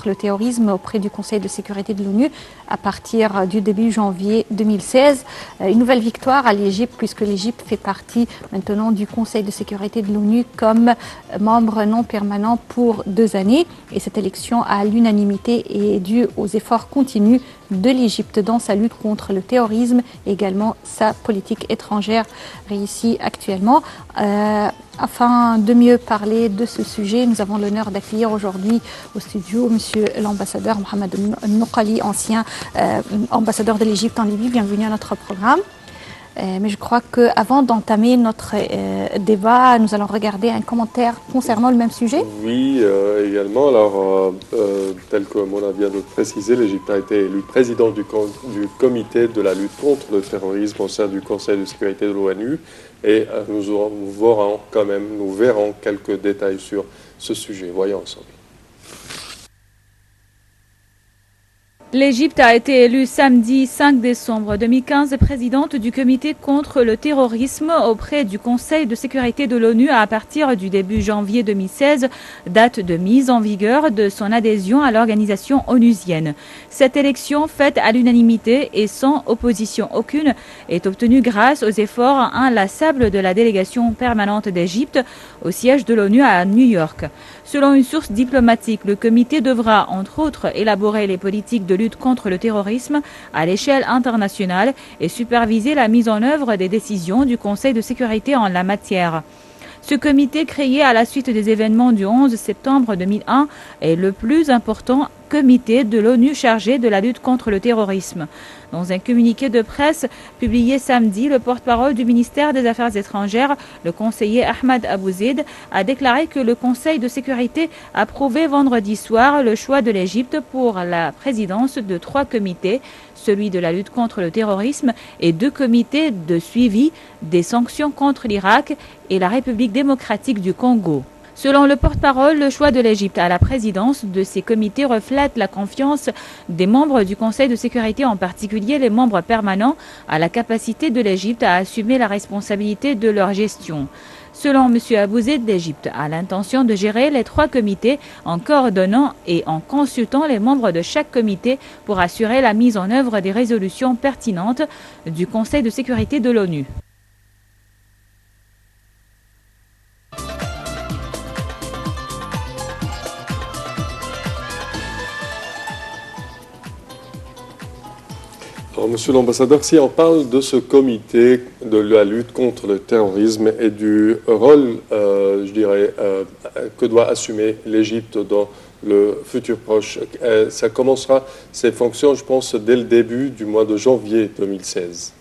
contre le terrorisme auprès du Conseil de sécurité de l'ONU à partir du début janvier 2016. Une nouvelle victoire à l'Égypte puisque l'Égypte fait partie maintenant du Conseil de sécurité de l'ONU comme membre non permanent pour 2 années. Et cette élection à l'unanimité est due aux efforts continus de l'Égypte dans sa lutte contre le terrorisme et également sa politique étrangère réussie actuellement. Afin de mieux parler de ce sujet, nous avons l'honneur d'accueillir aujourd'hui au studio Monsieur l'ambassadeur Mohamed Noukali, ancien ambassadeur de l'Égypte en Libye. Bienvenue à notre programme. Mais je crois qu'avant d'entamer notre débat, nous allons regarder un commentaire concernant le même sujet. Oui, également. Alors, tel que Mona vient de le préciser, l'Égypte a été élu président du comité de la lutte contre le terrorisme au sein du Conseil de sécurité de l'ONU. Et nous verrons quelques détails sur ce sujet. Voyons ensemble. L'Égypte a été élue samedi 5 décembre 2015 présidente du comité contre le terrorisme auprès du Conseil de sécurité de l'ONU à partir du début janvier 2016, date de mise en vigueur de son adhésion à l'organisation onusienne. Cette élection faite à l'unanimité et sans opposition aucune est obtenue grâce aux efforts inlassables de la délégation permanente d'Égypte au siège de l'ONU à New York. Selon une source diplomatique, le comité devra, entre autres, élaborer les politiques de lutte contre le terrorisme à l'échelle internationale et superviser la mise en œuvre des décisions du Conseil de sécurité en la matière. Ce comité, créé à la suite des événements du 11 septembre 2001, est le plus important comité de l'ONU chargé de la lutte contre le terrorisme. Dans un communiqué de presse publié samedi, le porte-parole du ministère des Affaires étrangères, le conseiller Ahmed Abouzid, a déclaré que le Conseil de sécurité a approuvé vendredi soir le choix de l'Égypte pour la présidence de 3 comités, celui de la lutte contre le terrorisme et 2 comités de suivi des sanctions contre l'Irak et la République démocratique du Congo. Selon le porte-parole, le choix de l'Égypte à la présidence de ces comités reflète la confiance des membres du Conseil de sécurité, en particulier les membres permanents, à la capacité de l'Égypte à assumer la responsabilité de leur gestion. Selon M. Abouzid, l'Égypte a l'intention de gérer les 3 comités en coordonnant et en consultant les membres de chaque comité pour assurer la mise en œuvre des résolutions pertinentes du Conseil de sécurité de l'ONU. Alors, Monsieur l'ambassadeur, si on parle de ce comité de la lutte contre le terrorisme et du rôle, que doit assumer l'Égypte dans le futur proche, ça commencera ses fonctions, je pense, dès le début du mois de janvier 2016.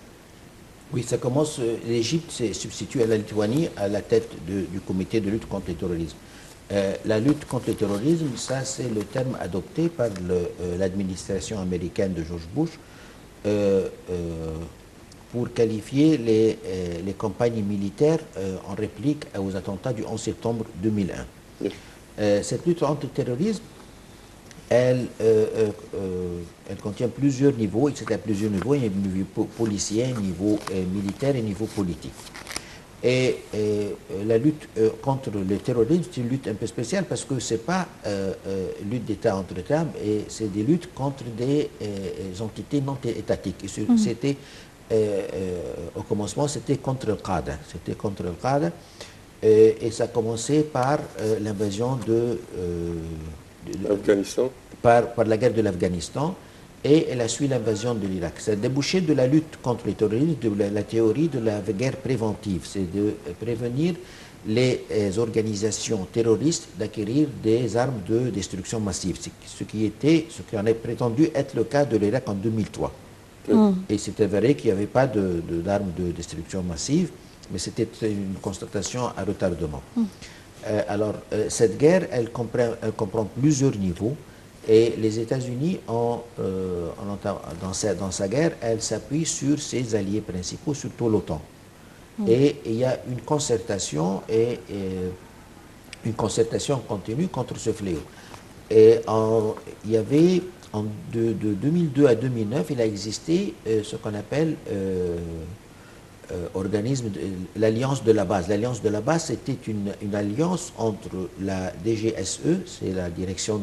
Oui, ça commence. L'Égypte s'est substituée à la Lituanie à la tête du comité de lutte contre le terrorisme. La lutte contre le terrorisme, ça c'est le terme adopté par l'administration américaine de George Bush pour qualifier les campagnes militaires en réplique aux attentats du 11 septembre 2001. Oui. Cette lutte anti-terrorisme, elle contient plusieurs niveaux, il y a plusieurs niveaux, il y a un niveau policier, un niveau militaire et un niveau politique. Et la lutte contre le terrorisme, c'est une lutte un peu spéciale parce que ce n'est pas lutte d'État entre États, et c'est des luttes contre des entités non étatiques. C'était, au commencement, c'était contre le Qaeda. C'était contre le Qaeda. Et ça a commencé par l'invasion de l'Afghanistan. Par la guerre de l'Afghanistan. Et elle a suivi l'invasion de l'Irak. Ça a débouché de la lutte contre le terrorisme, de la théorie de la guerre préventive. C'est de prévenir les organisations terroristes d'acquérir des armes de destruction massive, ce qui en est prétendu être le cas de l'Irak en 2003. Et c'est avéré qu'il n'y avait pas d'armes de destruction massive, mais c'était une constatation à retardement. Alors, cette guerre, elle comprend plusieurs niveaux. Et les États-Unis, dans sa guerre, elle s'appuie sur ses alliés principaux, surtout l'OTAN. Et il y a une concertation continue contre ce fléau. Et il y avait, de 2002 à 2009, il a existé ce qu'on appelle organisme, l'Alliance de la base. L'Alliance de la base, c'était une alliance entre la DGSE, c'est la Direction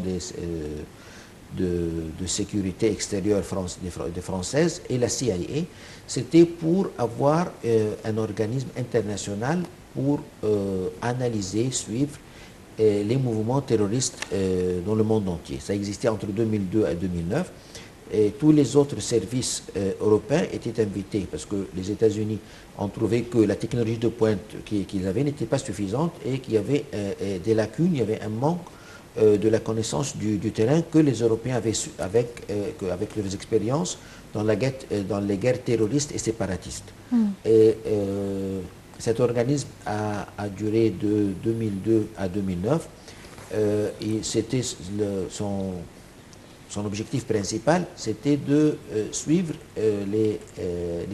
de sécurité extérieure française, et la CIA. C'était pour avoir un organisme international pour analyser, suivre les mouvements terroristes dans le monde entier. Ça existait entre 2002 et 2009. Et tous les autres services européens étaient invités parce que les États-Unis ont trouvé que la technologie de pointe qu'ils avaient n'était pas suffisante et qu'il y avait des lacunes, il y avait un manque de la connaissance du terrain que les Européens avaient avec leurs expériences dans les guerres terroristes et séparatistes. Et cet organisme a duré de 2002 à 2009 et c'était son objectif principal, c'était de suivre les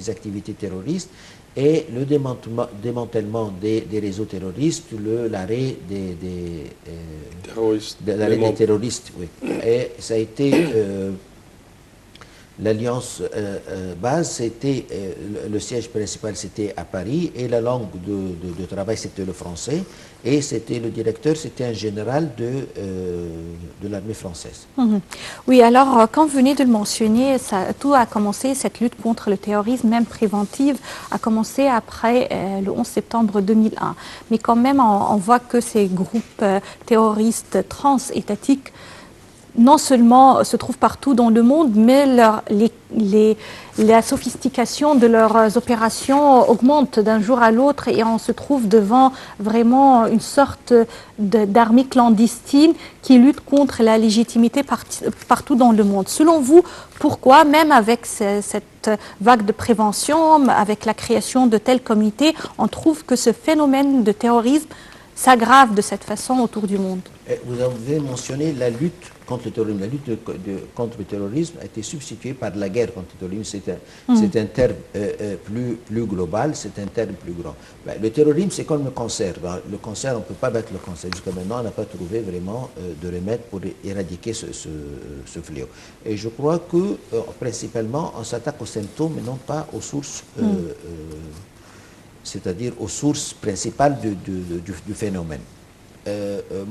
activités terroristes et le démantèlement des réseaux terroristes, l'arrêt des terroristes. Oui. Et ça a été l'Alliance base, c'était le siège principal, c'était à Paris, et la langue de travail, c'était le français, et le directeur, c'était un général de l'armée française. Oui, alors, comme vous venez de le mentionner, tout a commencé, cette lutte contre le terrorisme, même préventive, a commencé après le 11 septembre 2001. Mais quand même, on voit que ces groupes terroristes transétatiques non seulement se trouvent partout dans le monde, mais la sophistication de leurs opérations augmente d'un jour à l'autre et on se trouve devant vraiment une sorte d'armée clandestine qui lutte contre la légitimité partout dans le monde. Selon vous, pourquoi, même avec cette vague de prévention, avec la création de tels comités, on trouve que ce phénomène de terrorisme s'aggrave de cette façon autour du monde? Vous avez mentionné la lutte contre le terrorisme. La lutte contre le terrorisme a été substituée par la guerre contre le terrorisme. C'est un terme plus global, c'est un terme plus grand. Le terrorisme, c'est comme le cancer. Le cancer, on ne peut pas battre le cancer. Jusqu'à maintenant, on n'a pas trouvé vraiment de remède pour éradiquer ce fléau. Et je crois que, principalement, on s'attaque aux symptômes et non pas aux sources, c'est-à-dire aux sources principales du phénomène.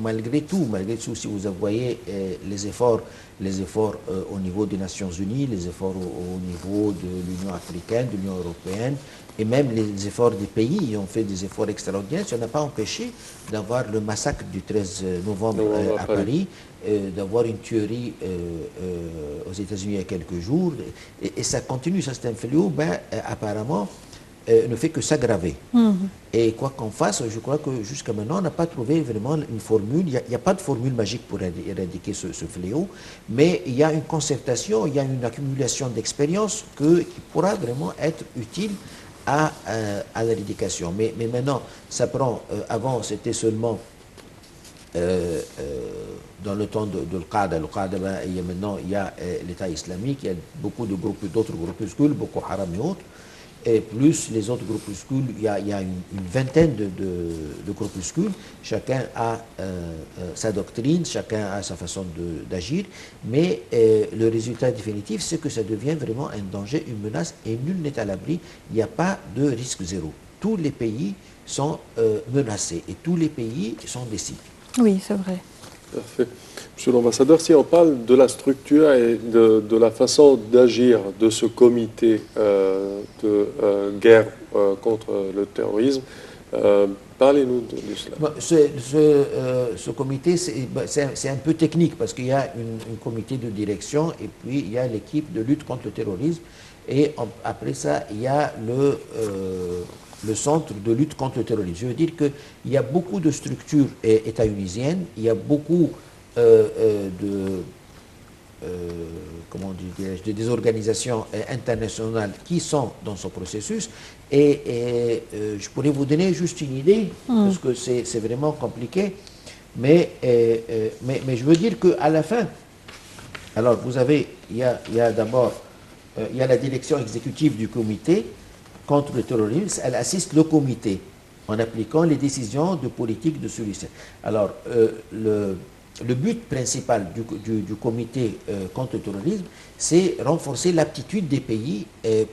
Malgré tout, si vous voyez les efforts au niveau des Nations Unies, les efforts au niveau de l'Union africaine, de l'Union européenne, et même les efforts des pays ont fait des efforts extraordinaires, ça n'a pas empêché d'avoir le massacre du 13 novembre à Paris, d'avoir une tuerie aux États-Unis il y a quelques jours, et ça continue, ça c'est un fléau, apparemment, ne fait que s'aggraver. Et quoi qu'on fasse, je crois que jusqu'à maintenant, on n'a pas trouvé vraiment une formule. Il n'y a pas de formule magique pour éradiquer ce fléau, mais il y a une concertation, il y a une accumulation d'expérience qui pourra vraiment être utile à l'éradication. Mais maintenant, ça prend, avant c'était seulement dans le temps de l'Al-Qaïda. L'Al-Qaïda, maintenant, il y a l'État islamique, il y a beaucoup d'autres groupuscules, Boko Haram et autres. Et plus les autres groupuscules, il y a une vingtaine de groupuscules. Chacun a sa doctrine, chacun a sa façon d'agir. Mais le résultat définitif, c'est que ça devient vraiment un danger, une menace, et nul n'est à l'abri. Il n'y a pas de risque zéro. Tous les pays sont menacés et tous les pays sont des cibles. Oui, c'est vrai. Parfait. Monsieur l'ambassadeur, si on parle de la structure et de la façon d'agir de ce comité de guerre contre le terrorisme, parlez-nous de cela. Ce comité, c'est un peu technique parce qu'il y a un comité de direction et puis il y a l'équipe de lutte contre le terrorisme et après ça, il y a le centre de lutte contre le terrorisme. Je veux dire qu'il y a beaucoup de structures états-unisiennes, il y a beaucoup des organisations internationales qui sont dans ce processus et je pourrais vous donner juste une idée parce que c'est vraiment compliqué mais je veux dire qu'à la fin, alors vous avez, il y a d'abord il y a la direction exécutive du comité contre le terrorisme, elle assiste le comité en appliquant les décisions de politique de celui-ci. Alors, le but principal du comité contre le terrorisme, c'est renforcer l'aptitude des pays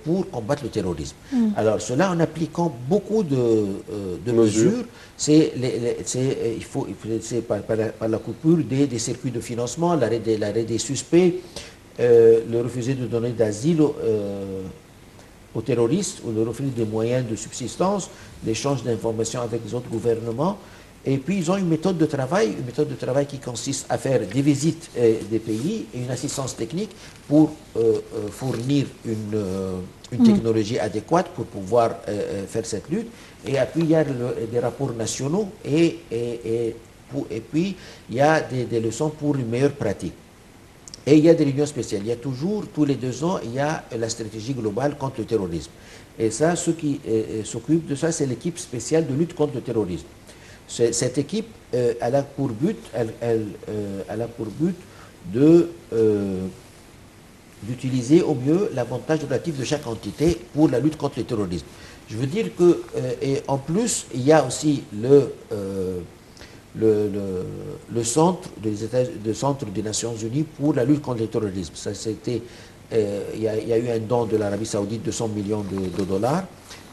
pour combattre le terrorisme. Alors cela en appliquant beaucoup de mesures, c'est par la coupure des circuits de financement, l'arrêt des suspects, le refuser de donner d'asile aux terroristes ou le refus des moyens de subsistance, l'échange d'informations avec les autres gouvernements. Et puis, ils ont une méthode de travail qui consiste à faire des visites des pays et une assistance technique pour fournir une technologie adéquate pour pouvoir faire cette lutte. Et puis, il y a des rapports nationaux et puis, il y a des leçons pour une meilleure pratique. Et il y a des réunions spéciales. Il y a toujours, tous les 2 ans, il y a la stratégie globale contre le terrorisme. Et ça, ceux qui s'occupent de ça, c'est l'équipe spéciale de lutte contre le terrorisme. Cette équipe, elle a pour but, d'utiliser au mieux l'avantage relatif de chaque entité pour la lutte contre le terrorisme. Je veux dire que, et en plus, il y a aussi le centre des Nations Unies pour la lutte contre le terrorisme. Ça, il y a eu un don de l'Arabie Saoudite de 100 millions de dollars.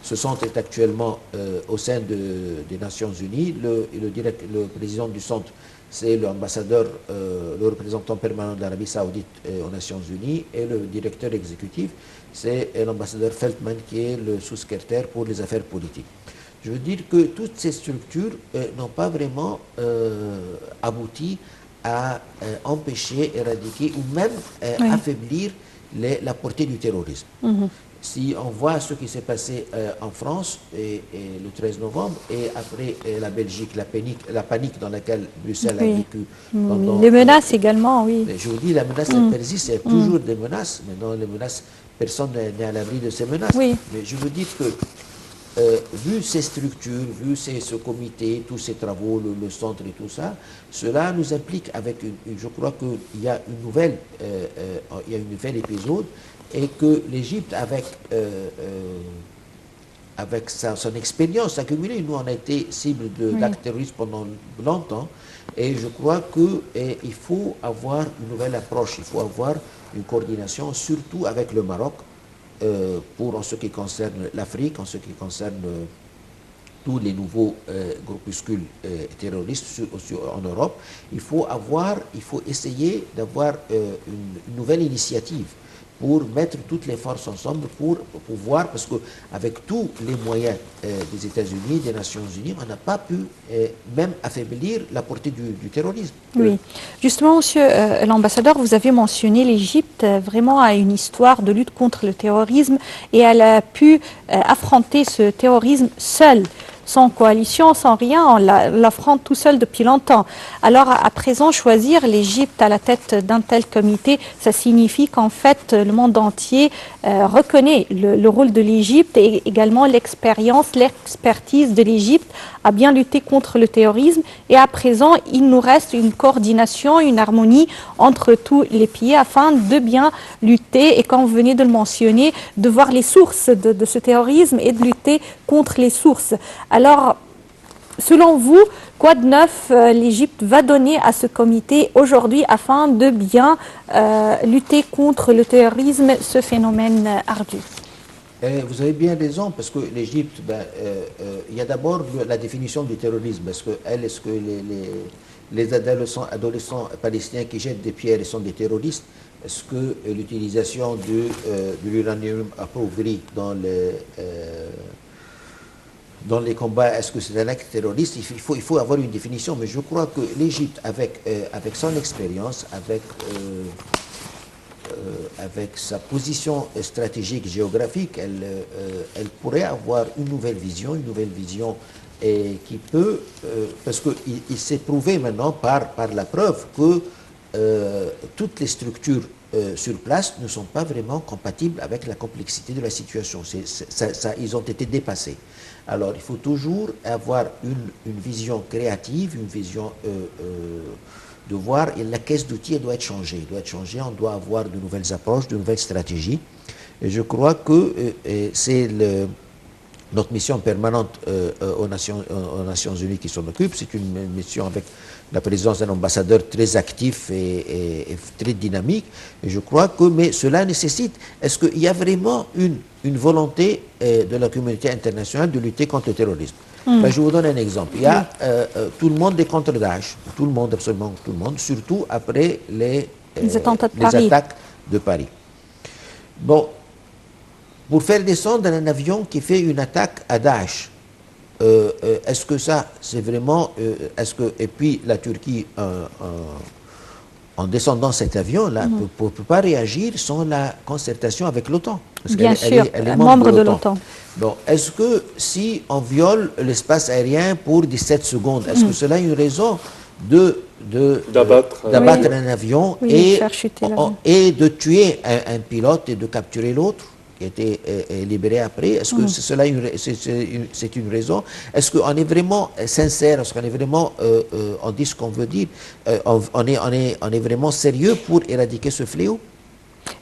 Ce centre est actuellement au sein des Nations Unies. Le président du centre, c'est l'ambassadeur, le représentant permanent de l'Arabie Saoudite aux Nations Unies, et le directeur exécutif, c'est l'ambassadeur Feldman, qui est le sous-secrétaire pour les affaires politiques. Je veux dire que toutes ces structures n'ont pas vraiment abouti à empêcher, éradiquer ou même affaiblir la portée du terrorisme. Si on voit ce qui s'est passé en France et le 13 novembre et après la Belgique, la panique dans laquelle Bruxelles a vécu. Les menaces également, oui. Je vous dis, la menace elle persiste, il y a toujours des menaces. Maintenant, les menaces, personne n'est à l'abri de ces menaces. Oui. Mais je veux dire que vu ces structures, vu ce comité, tous ces travaux, le centre et tout ça, cela nous implique avec je crois qu'il y a une nouvelle épisode, et que l'Égypte, avec son expérience accumulée, nous on a été cible d'actes terroristes pendant longtemps, et je crois qu'il faut avoir une nouvelle approche, il faut avoir une coordination, surtout avec le Maroc, en ce qui concerne l'Afrique, en ce qui concerne tous les nouveaux groupuscules terroristes en Europe. Il faut essayer d'avoir une nouvelle initiative pour mettre toutes les forces ensemble pour pouvoir, parce qu'avec tous les moyens des États-Unis, des Nations Unies, on n'a pas pu même affaiblir la portée du terrorisme. Oui. Justement, monsieur l'ambassadeur, vous avez mentionné l'Égypte vraiment a une histoire de lutte contre le terrorisme et elle a pu affronter ce terrorisme seule. Sans coalition, sans rien, on l'affronte tout seul depuis longtemps. Alors à présent, choisir l'Égypte à la tête d'un tel comité, ça signifie qu'en fait le monde entier reconnaît le rôle de l'Égypte et également l'expérience, l'expertise de l'Égypte à bien lutter contre le terrorisme. Et à présent, il nous reste une coordination, une harmonie entre tous les pays afin de bien lutter et, comme vous venez de le mentionner, de voir les sources de ce terrorisme et de lutter contre les sources. Alors, selon vous, quoi de neuf l'Égypte va donner à ce comité aujourd'hui afin de bien lutter contre le terrorisme, ce phénomène ardu? Vous avez bien raison, parce que l'Égypte, il y a d'abord la définition du terrorisme. Est-ce que les adolescents palestiniens qui jettent des pierres sont des terroristes? Est-ce que l'utilisation de l'uranium appauvri dans les combats, est-ce que c'est un acte terroriste? Il faut avoir une définition, mais je crois que l'Égypte, avec son expérience, avec sa position stratégique, géographique, elle pourrait avoir une nouvelle vision qui peut, parce qu'il s'est prouvé maintenant par la preuve que toutes les structures sur place ne sont pas vraiment compatibles avec la complexité de la situation. Ils ont été dépassés. Alors, il faut toujours avoir une vision créative, une vision de voir, et la caisse d'outils doit être changée. On doit avoir de nouvelles approches, de nouvelles stratégies. Et je crois que c'est notre mission permanente aux Nations Unies qui s'en occupe. C'est une mission avec la présidence d'un ambassadeur très actif et très dynamique. Et je crois que, mais cela nécessite, est-ce qu'il y a vraiment une volonté de la communauté internationale de lutter contre le terrorisme? Ben, je vous donne un exemple. Il y a, tout le monde est contre Daesh, tout le monde, absolument tout le monde, surtout après les attentats de Paris. attaques de Paris. Bon, pour faire descendre un avion qui fait une attaque à Daesh, est-ce que ça, c'est vraiment... et puis la Turquie, en descendant cet avion-là, ne peut pas réagir sans la concertation avec l'OTAN. Bien sûr, elle est membre de l'OTAN. Bon, est-ce que si on viole l'espace aérien pour 17 secondes, est-ce que cela est une raison d'abattre un avion et de tuer un pilote et de capturer l'autre qui a été libéré après? Est-ce que cela c'est une raison? Est-ce qu'on est vraiment sincère? Est-ce qu'on est vraiment, on dit ce qu'on veut dire? On est vraiment sérieux pour éradiquer ce fléau?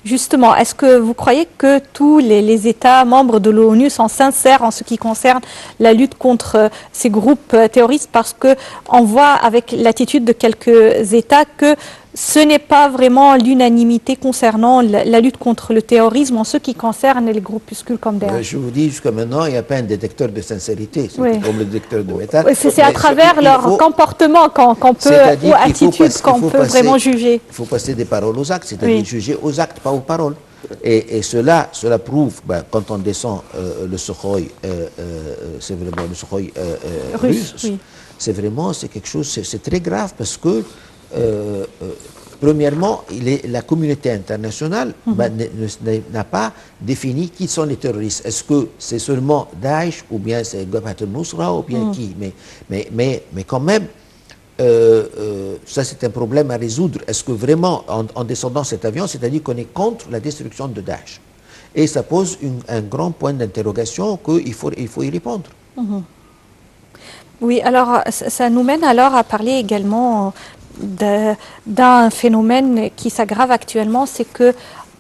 Justement, est-ce que vous croyez que tous les États membres de l'ONU sont sincères en ce qui concerne la lutte contre ces groupes terroristes? Parce qu'on voit avec l'attitude de quelques États que ce n'est pas vraiment l'unanimité concernant la lutte contre le terrorisme en ce qui concerne les groupuscules comme Daesh. Je vous dis, jusqu'à maintenant, il n'y a pas un détecteur de sincérité, c'est comme le détecteur de métal. Oui, c'est à travers leur comportement qu'on peut, ou attitude qu'on peut vraiment juger. Il faut passer des paroles aux actes, c'est-à-dire juger aux actes, pas aux paroles. Et cela prouve, quand on descend le Sukhoi, c'est vraiment le Sukhoi russe, c'est vraiment, c'est quelque chose, c'est très grave parce que premièrement, la communauté internationale n'a pas défini qui sont les terroristes. Est-ce que c'est seulement Daesh ou bien c'est Jabhat al-Nusra ou bien qui? Mais quand même, ça c'est un problème à résoudre. Est-ce que vraiment, en descendant cet avion, c'est-à-dire qu'on est contre la destruction de Daesh? Et ça pose un grand point d'interrogation qu'il faut y répondre. Oui, alors ça nous mène alors à parler également d'un phénomène qui s'aggrave actuellement, c'est que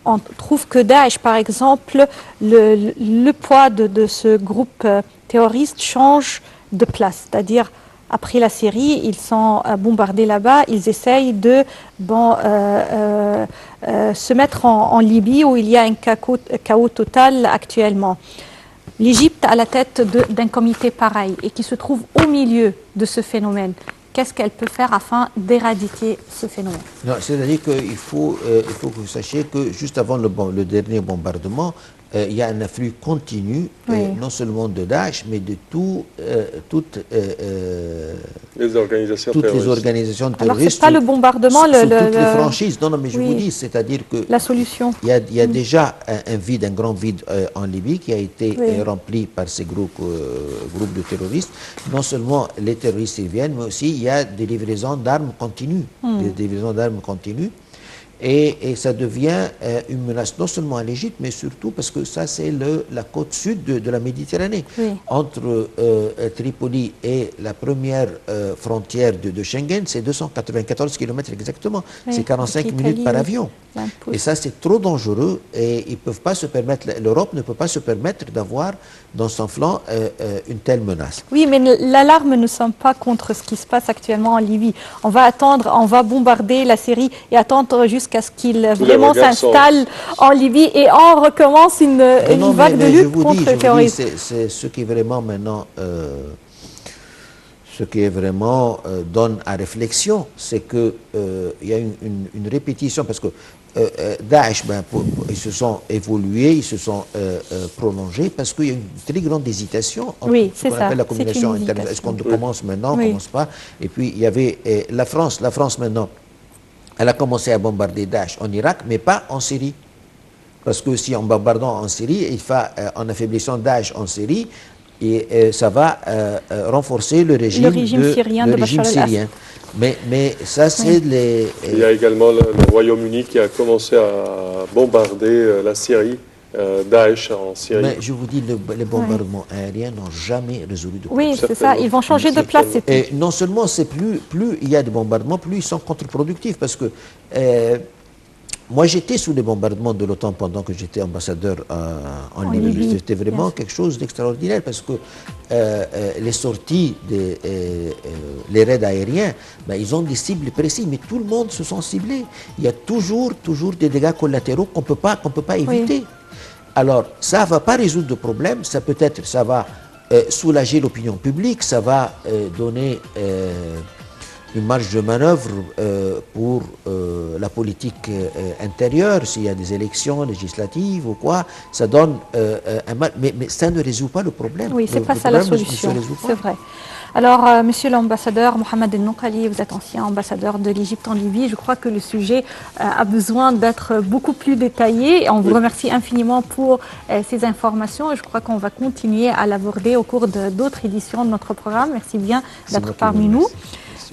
on trouve que Daesh, par exemple, le poids de ce groupe terroriste change de place. C'est-à-dire, après la Syrie, ils sont bombardés là-bas, ils essayent de se mettre en Libye où il y a un chaos total actuellement. L'Égypte à la tête d'un comité pareil et qui se trouve au milieu de ce phénomène. Qu'est-ce qu'elle peut faire afin d'éradiquer ce phénomène? C'est-à-dire qu'il faut que vous sachiez que juste avant le dernier bombardement, il y a un afflux continu, non seulement de Daesh, mais de toutes les organisations terroristes. Alors, ce n'est pas le bombardement, toutes les franchises. Non, mais je vous dis, c'est-à-dire que la solution. Il y a déjà un grand vide en Libye qui a été rempli par ces groupes de terroristes. Non seulement les terroristes y viennent, mais aussi il y a des livraisons d'armes continues. Des livraisons d'armes continues. Et ça devient une menace non seulement à l'Égypte, mais surtout parce que ça, c'est la côte sud de la Méditerranée. Entre Tripoli et la première frontière de Schengen, c'est 294 km exactement. C'est 45 minutes par avion. Et ça, c'est trop dangereux et ils peuvent pas se permettre, l'Europe ne peut pas se permettre d'avoir dans son flanc une telle menace. Oui, mais l'alarme ne sonne pas contre ce qui se passe actuellement en Libye. On va attendre, on va bombarder la Syrie et attendre jusqu'à ce qu'il vraiment s'installe en Libye et on recommence une vague de lutte contre le terrorisme. C'est ce qui est vraiment maintenant... Ce qui est vraiment donne à réflexion, c'est qu'il y a une répétition, parce que Daesh, ils se sont évolués, ils se sont prolongés, parce qu'il y a une très grande hésitation entre ce qu'on appelle la communication internationale. Est-ce qu'on commence maintenant, on ne commence pas? Et puis il y avait la France maintenant, elle a commencé à bombarder Daesh en Irak, mais pas en Syrie. Parce que si en bombardant en Syrie, en affaiblissant Daesh en Syrie, et ça va renforcer le régime syrien de Bachar el-Assad. Mais ça, c'est les... Il y a également le Royaume-Uni qui a commencé à bombarder la Syrie, Daesh en Syrie. Mais je vous dis, les bombardements aériens n'ont jamais résolu de problème. Oui, c'est ça, ils vont changer de place. Et non seulement, plus il y a de bombardements, plus ils sont contre-productifs, parce que moi, j'étais sous les bombardements de l'OTAN pendant que j'étais ambassadeur en Libye. C'était vraiment quelque chose d'extraordinaire parce que les sorties, les raids aériens, ben, ils ont des cibles précises, mais tout le monde se sent ciblé. Il y a toujours des dégâts collatéraux qu'on peut pas éviter. Alors, ça ne va pas résoudre de problème, ça va soulager l'opinion publique, ça va donner une marge de manœuvre pour la politique intérieure, s'il y a des élections législatives ou quoi, ça donne mais ça ne résout pas le problème. Oui, c'est pas ça la solution, c'est vrai. Alors, monsieur l'ambassadeur Mohamed El Nouqali, vous êtes ancien ambassadeur de l'Égypte en Libye. Je crois que le sujet a besoin d'être beaucoup plus détaillé. On vous remercie infiniment pour ces informations et je crois qu'on va continuer à l'aborder au cours d'autres éditions de notre programme. Merci bien d'être parmi nous.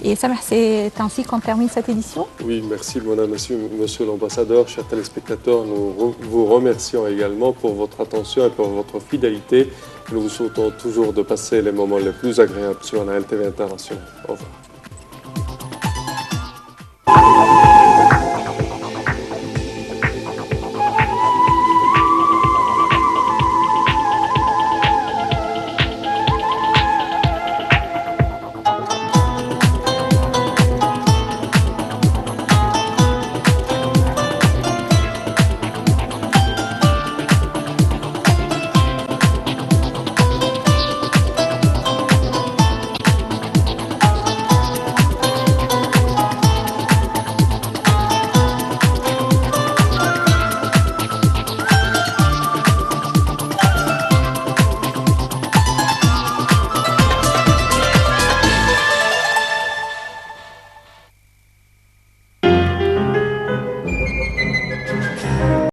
Et Sameh, c'est ainsi qu'on termine cette édition. Oui, merci Mona, monsieur l'ambassadeur, chers téléspectateurs. Nous vous remercions également pour votre attention et pour votre fidélité. Nous vous souhaitons toujours de passer les moments les plus agréables sur la LTV International. Au revoir.